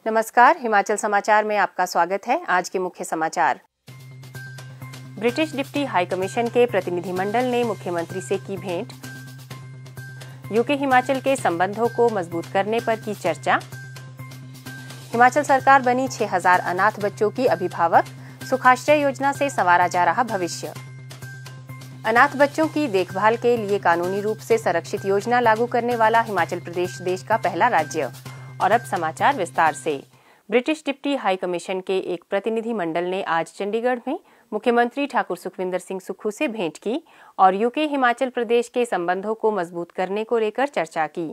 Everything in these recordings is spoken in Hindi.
नमस्कार, हिमाचल समाचार में आपका स्वागत है। आज के मुख्य समाचार। ब्रिटिश डिप्टी हाई कमीशन के प्रतिनिधिमंडल ने मुख्यमंत्री से की भेंट। यूके हिमाचल के संबंधों को मजबूत करने पर की चर्चा। हिमाचल सरकार बनी 6000 अनाथ बच्चों की अभिभावक। सुखाश्रय योजना से संवारा जा रहा भविष्य। अनाथ बच्चों की देखभाल के लिए कानूनी रूप से संरक्षित योजना लागू करने वाला हिमाचल प्रदेश देश का पहला राज्य। और अब समाचार विस्तार से। ब्रिटिश डिप्टी हाई कमीशन के एक प्रतिनिधिमंडल ने आज चंडीगढ़ में मुख्यमंत्री ठाकुर सुखविंदर सिंह सुक्खू से भेंट की और यूके हिमाचल प्रदेश के संबंधों को मजबूत करने को लेकर चर्चा की।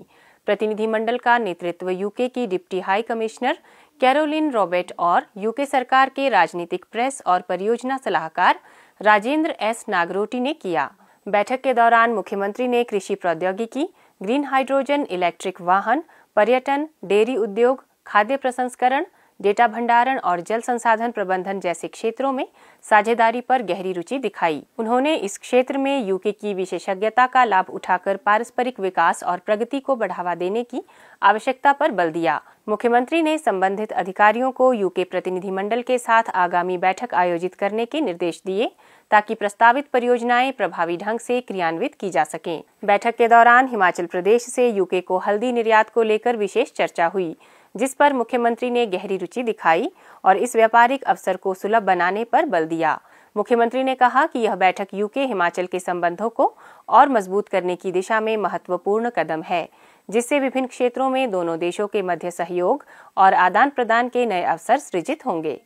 प्रतिनिधिमंडल का नेतृत्व यूके की deputy high commissioner Caroline Robert और यूके सरकार के राजनीतिक प्रेस और परियोजना सलाहकार राजेंद्र एस नागरोटी ने किया। बैठक के दौरान मुख्यमंत्री ने कृषि प्रौद्योगिकी, ग्रीन हाइड्रोजन, इलेक्ट्रिक वाहन, पर्यटन, डेयरी उद्योग, खाद्य प्रसंस्करण, डेटा भंडारण और जल संसाधन प्रबंधन जैसे क्षेत्रों में साझेदारी पर गहरी रुचि दिखाई। उन्होंने इस क्षेत्र में यूके की विशेषज्ञता का लाभ उठाकर पारस्परिक विकास और प्रगति को बढ़ावा देने की आवश्यकता पर बल दिया। मुख्यमंत्री ने संबंधित अधिकारियों को यूके प्रतिनिधिमंडल के साथ आगामी बैठक आयोजित करने के निर्देश दिए ताकि प्रस्तावित परियोजनाएं प्रभावी ढंग से क्रियान्वित की जा सकें। बैठक के दौरान हिमाचल प्रदेश से यूके को हल्दी निर्यात को लेकर विशेष चर्चा हुई, जिस पर मुख्यमंत्री ने गहरी रुचि दिखाई और इस व्यापारिक अवसर को सुलभ बनाने पर बल दिया। मुख्यमंत्री ने कहा कि यह बैठक यूके हिमाचल के संबंधों को और मजबूत करने की दिशा में महत्वपूर्ण कदम है, जिससे विभिन्न क्षेत्रों में दोनों देशों के मध्य सहयोग और आदान प्रदान के नए अवसर सृजित होंगे।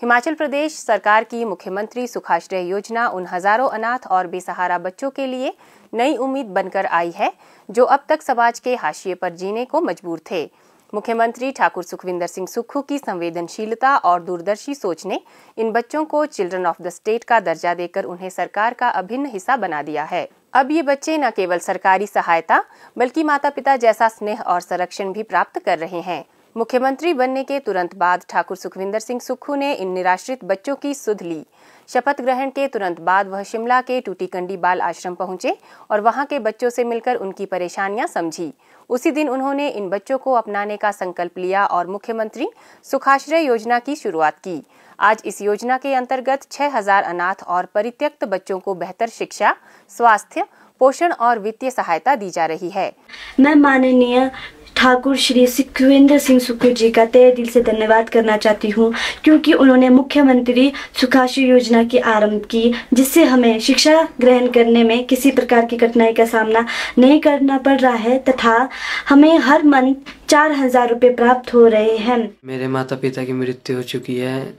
हिमाचल प्रदेश सरकार की मुख्यमंत्री सुखाश्रय योजना उन हजारों अनाथ और बेसहारा बच्चों के लिए नई उम्मीद बनकर आई है जो अब तक समाज के हाशिए पर जीने को मजबूर थे। मुख्यमंत्री ठाकुर सुखविंदर सिंह सुक्खू की संवेदनशीलता और दूरदर्शी सोच ने इन बच्चों को चिल्ड्रन ऑफ द स्टेट का दर्जा देकर उन्हें सरकार का अभिन्न हिस्सा बना दिया है। अब ये बच्चे न केवल सरकारी सहायता बल्कि माता पिता जैसा स्नेह और संरक्षण भी प्राप्त कर रहे हैं। मुख्यमंत्री बनने के तुरंत बाद ठाकुर सुखविंदर सिंह सुक्खू ने इन निराश्रित बच्चों की सुध ली। शपथ ग्रहण के तुरंत बाद वह शिमला के टूटीकंडी बाल आश्रम पहुंचे और वहां के बच्चों से मिलकर उनकी परेशानियां समझी। उसी दिन उन्होंने इन बच्चों को अपनाने का संकल्प लिया और मुख्यमंत्री सुखाश्रय योजना की शुरुआत की। आज इस योजना के अंतर्गत 6000 अनाथ और परित्यक्त बच्चों को बेहतर शिक्षा, स्वास्थ्य, पोषण और वित्तीय सहायता दी जा रही है। मैं माननीय ठाकुर श्री सुखविंदर सिंह सुक्खू जी का तहे दिल से धन्यवाद करना चाहती हूँ, क्योंकि उन्होंने मुख्यमंत्री सुखाश्रय योजना की आरंभ की, जिससे हमें शिक्षा ग्रहण करने में किसी प्रकार की कठिनाई का सामना नहीं करना पड़ रहा है तथा हमें हर मंथ 4000 रुपये प्राप्त हो रहे हैं। मेरे माता पिता की मृत्यु हो चुकी है,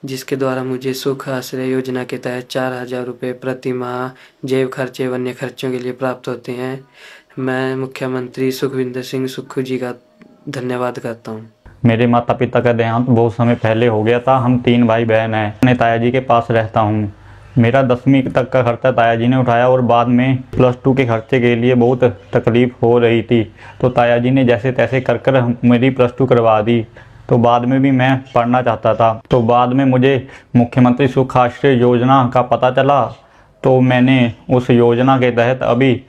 जिसके द्वारा मुझे सुख आश्रय योजना के तहत 4000 रुपये प्रति माह जैव खर्चे व अन्य खर्चों के लिए प्राप्त होते हैं। मैं मुख्यमंत्री सुखविंदर सिंह सुक्खू जी का धन्यवाद करता हूँ। मेरे माता पिता का देहांत बहुत समय पहले हो गया था। हम 3 भाई बहन हैं। मैं ताया जी के पास रहता हूँ। मेरा 10वीं तक का खर्चा ताया जी ने उठाया और बाद में +2 के खर्चे के लिए बहुत तकलीफ हो रही थी, तो ताया जी ने जैसे तैसे कर मेरी +2 करवा दी। तो बाद में भी मैं पढ़ना चाहता था, तो बाद में मुझे मुख्यमंत्री सुखाश्रय योजना का पता चला, तो मैंने उस योजना के तहत अभी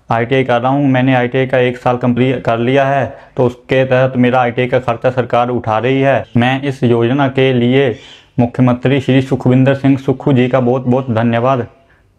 ITI कर रहा हूँ। मैंने ITI का 1 साल कंप्लीट कर लिया है, तो उसके तहत मेरा ITI का खर्चा सरकार उठा रही है। मैं इस योजना के लिए मुख्यमंत्री श्री सुखविंदर सिंह सुक्खू जी का बहुत बहुत धन्यवाद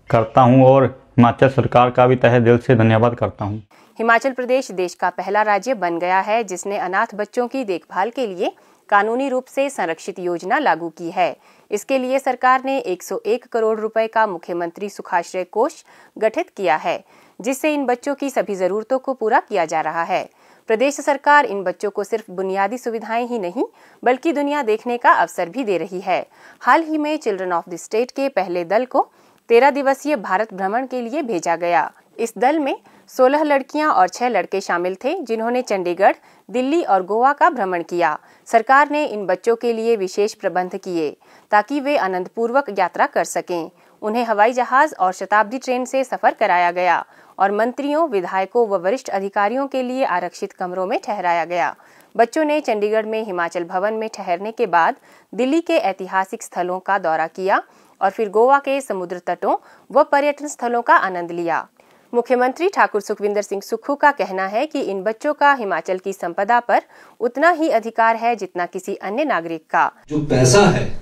करता हूँ और हिमाचल सरकार का भी तहे दिल से धन्यवाद करता हूँ। हिमाचल प्रदेश देश का पहला राज्य बन गया है जिसने अनाथ बच्चों की देखभाल के लिए कानूनी रूप से संरक्षित योजना लागू की है। इसके लिए सरकार ने 101 करोड़ रुपए का मुख्यमंत्री सुखाश्रय कोष गठित किया है, जिससे इन बच्चों की सभी जरूरतों को पूरा किया जा रहा है। प्रदेश सरकार इन बच्चों को सिर्फ बुनियादी सुविधाएं ही नहीं बल्कि दुनिया देखने का अवसर भी दे रही है। हाल ही में चिल्ड्रन ऑफ द स्टेट के पहले दल को 13 दिवसीय भारत भ्रमण के लिए भेजा गया। इस दल में 16 लड़कियां और 6 लड़के शामिल थे, जिन्होंने चंडीगढ़, दिल्ली और गोवा का भ्रमण किया। सरकार ने इन बच्चों के लिए विशेष प्रबंध किए ताकि वे आनंदपूर्वक यात्रा कर सकें। उन्हें हवाई जहाज और शताब्दी ट्रेन से सफर कराया गया और मंत्रियों, विधायकों व वरिष्ठ अधिकारियों के लिए आरक्षित कमरों में ठहराया गया। बच्चों ने चंडीगढ़ में हिमाचल भवन में ठहरने के बाद दिल्ली के ऐतिहासिक स्थलों का दौरा किया और फिर गोवा के समुद्र तटों व पर्यटन स्थलों का आनंद लिया। मुख्यमंत्री ठाकुर सुखविंदर सिंह सुक्खू का कहना है कि इन बच्चों का हिमाचल की संपदा पर उतना ही अधिकार है जितना किसी अन्य नागरिक का। जो पैसा है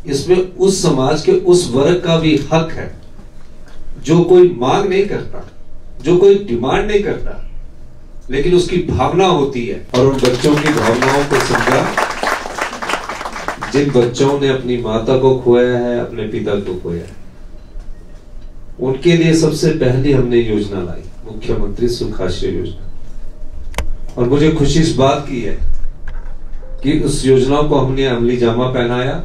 इसमें उस समाज के उस वर्ग का भी हक है जो कोई मांग नहीं करता, जो कोई डिमांड नहीं करता, लेकिन उसकी भावना होती है। और उन बच्चों की भावनाओं को समझा। जिन बच्चों ने अपनी माता को खोया है, अपने पिता को खोया है, उनके लिए सबसे पहले हमने योजना लाई, मुख्यमंत्री सुखाश्रय योजना। और मुझे खुशी इस बात की है कि उस योजना को हमने अमली जामा पहनाया,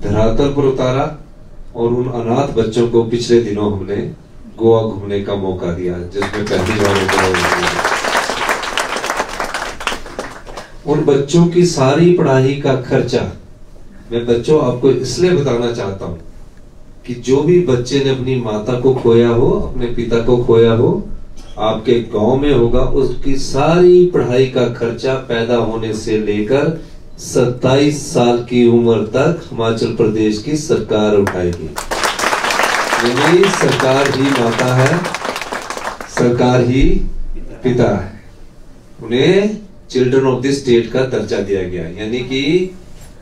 धरातल पर उतारा और उन अनाथ बच्चों को पिछले दिनों हमने गोवा घूमने का मौका दिया, जिसमें पहली बार उन बच्चों की सारी पढ़ाई का खर्चा मैं बच्चों आपको इसलिए बताना चाहता हूं कि जो भी बच्चे ने अपनी माता को खोया हो, अपने पिता को खोया हो, आपके गांव में होगा, उसकी सारी पढ़ाई का खर्चा पैदा होने से लेकर 27 साल की उम्र तक हिमाचल प्रदेश की सरकार उठाएगी। यानी सरकार ही माता है, सरकार ही पिता है। उन्हें चिल्ड्रन ऑफ द स्टेट का दर्जा दिया गया, यानी कि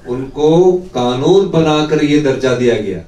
उनको कानून बनाकर ये दर्जा दिया गया।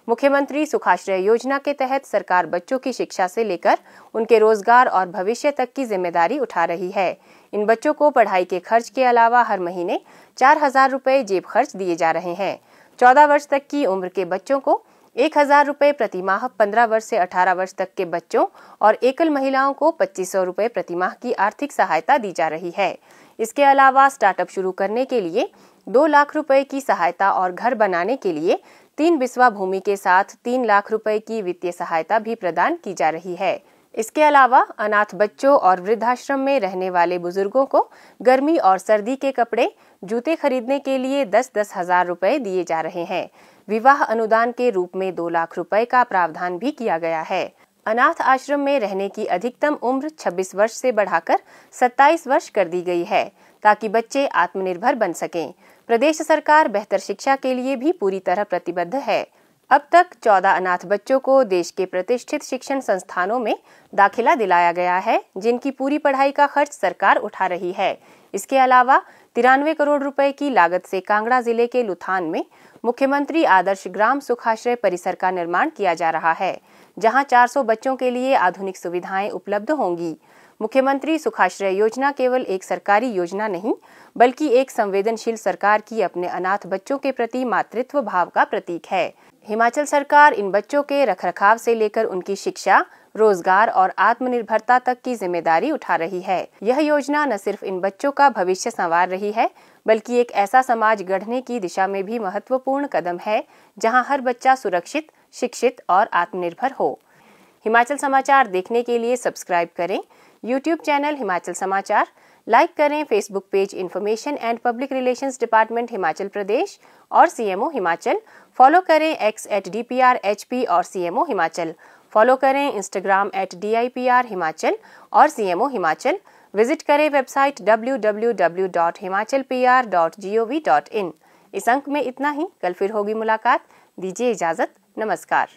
मुख्यमंत्री सुखाश्रय योजना के तहत सरकार बच्चों की शिक्षा से लेकर उनके रोजगार और भविष्य तक की जिम्मेदारी उठा रही है। इन बच्चों को पढ़ाई के खर्च के अलावा हर महीने 4,000 रुपए जेब खर्च दिए जा रहे हैं। 14 वर्ष तक की उम्र के बच्चों को 1,000 रुपए प्रति माह, 15 वर्ष से 18 वर्ष तक के बच्चों और एकल महिलाओं को 2,500 रुपए प्रति माह की आर्थिक सहायता दी जा रही है। इसके अलावा स्टार्टअप शुरू करने के लिए 2 लाख रुपए की सहायता और घर बनाने के लिए 3 बिस्वा भूमि के साथ 3 लाख रुपए की वित्तीय सहायता भी प्रदान की जा रही है। इसके अलावा अनाथ बच्चों और वृद्धाश्रम में रहने वाले बुजुर्गों को गर्मी और सर्दी के कपड़े, जूते खरीदने के लिए 10-10 हजार रुपए दिए जा रहे हैं। विवाह अनुदान के रूप में 2 लाख रुपए का प्रावधान भी किया गया है। अनाथ आश्रम में रहने की अधिकतम उम्र 26 वर्ष से बढ़ाकर 27 वर्ष कर दी गई है, ताकि बच्चे आत्मनिर्भर बन सकें। प्रदेश सरकार बेहतर शिक्षा के लिए भी पूरी तरह प्रतिबद्ध है। अब तक 14 अनाथ बच्चों को देश के प्रतिष्ठित शिक्षण संस्थानों में दाखिला दिलाया गया है, जिनकी पूरी पढ़ाई का खर्च सरकार उठा रही है। इसके अलावा 93 करोड़ रुपए की लागत से कांगड़ा जिले के लुथान में मुख्यमंत्री आदर्श ग्राम सुखाश्रय परिसर का निर्माण किया जा रहा है, जहां 400 बच्चों के लिए आधुनिक सुविधाएं उपलब्ध होंगी। मुख्यमंत्री सुखाश्रय योजना केवल एक सरकारी योजना नहीं, बल्कि एक संवेदनशील सरकार की अपने अनाथ बच्चों के प्रति मातृत्व भाव का प्रतीक है। हिमाचल सरकार इन बच्चों के रखरखाव से लेकर उनकी शिक्षा, रोजगार और आत्मनिर्भरता तक की जिम्मेदारी उठा रही है। यह योजना न सिर्फ इन बच्चों का भविष्य संवार रही है, बल्कि एक ऐसा समाज गढ़ने की दिशा में भी महत्वपूर्ण कदम है, जहां हर बच्चा सुरक्षित, शिक्षित और आत्मनिर्भर हो। हिमाचल समाचार देखने के लिए सब्सक्राइब करें यूट्यूब चैनल हिमाचल समाचार, लाइक करें Facebook page information and public relations department Himachal Pradesh और सीएमओ हिमाचल, फॉलो करें x@DPRHP और सीएमओ हिमाचल, फॉलो करें इंस्टाग्राम @DIPR हिमाचल और सीएमओ हिमाचल, विजिट करें वेबसाइट www.himachalpr.gov.in। इस अंक में इतना ही, कल फिर होगी मुलाकात। दीजिए इजाजत, नमस्कार।